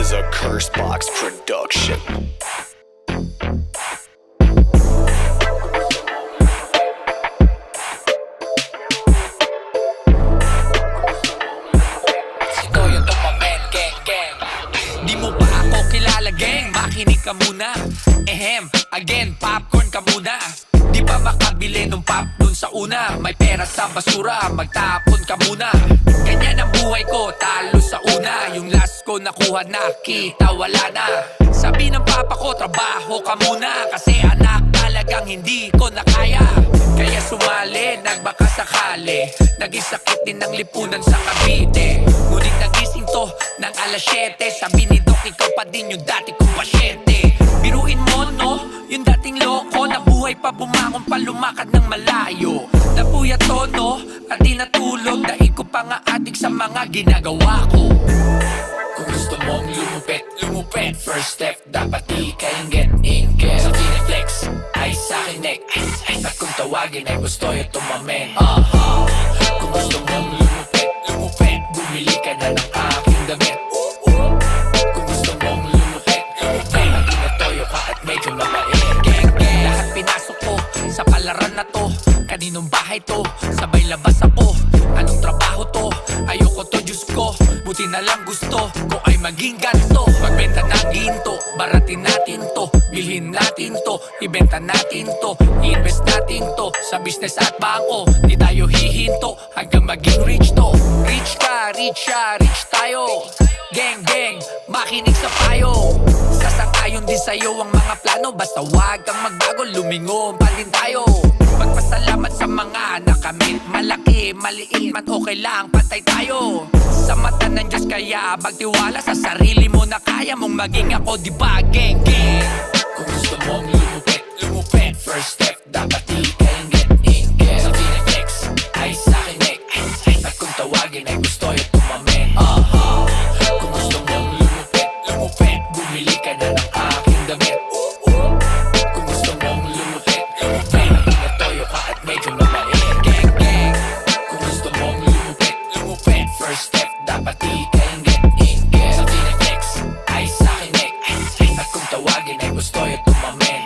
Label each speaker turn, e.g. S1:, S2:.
S1: is a Cursebox production.
S2: Ito yung Tumamen, gang. Di mo pa ako kilala, gang. Makinig ka muna. Again, popcorn ka muna. Di pa makabili nung pop dun sa una. May pera sa basura, magtapon ka muna. Ganyan ang buhay ko, talo sa una. Yung last ko nakuha na, kita wala na. Sabi ng papa ko, trabaho ka muna. Kasi anak talagang hindi ko na kaya. Kaya sumali, nagbaka sakali. Naging sakit din ng lipunan sa Cavite. Ngunit nagising to ng alas 7. Sabi ni Doc, ikaw pa din yung dati kong pasyente. Biruin mo, no? Yung dating loko, nabuhay pa, bumangon pa, lumakad ng malayo. Napuyat tono at di natulog. Dahil ko pa nga adik sa mga ginagawa ko. Kung gusto mong lumupet, first step, dapat ikainget. Sa Cineflex, ay sa akin neck. At kung tawagin ay gusto yung Tumamen. Kung gusto mong lumupet, bumili ka na ng aking damit. Kung gusto mong lumupet, maging natoyo ka at medyo mabait. Gang, lahat pinasok ko sa palaran na to. Kaninong bahay to, sabay labas ako. Anong trabaho to, ayoko to, Diyos ko. Buti na lang gusto ko ay maging ganto. Magbenta ng ginto, baratin natin to. Bilhin natin to, ibenta natin to. I-invest natin to sa business at bangko. Di tayo hihinto hanggang maging rich to. Rich ka, rich siya, rich tayo. Gang, makinig sa payo. Sasang-ayon din sa'yo ang mga plano. Basta wag kang magbago, lumingon pa din tayo. Magpasalamat sa mga nakamit. Malaki, maliit, man okay lang, pantay tayo. Sa mata ng Diyos kaya magtiwala sa sarili mo na kaya mong maging ako, diba, gang. Kung gusto mong lumupet, first step, dapat ikainget. Sa Cineflex, ay sa akin neck. At kung tawagin ay gusto yung Tumamen. Kung gusto mong lumupet, bumili ka na ng aking damit. Kung gusto mong lumupet, maging natoyo ka at medyo mabait. Gang. Kung gusto mong lumupet, first step, dapat ikainget. Sa Cineflex, ay sa akin neck. At kung tawagin ay gusto yung Tumamen.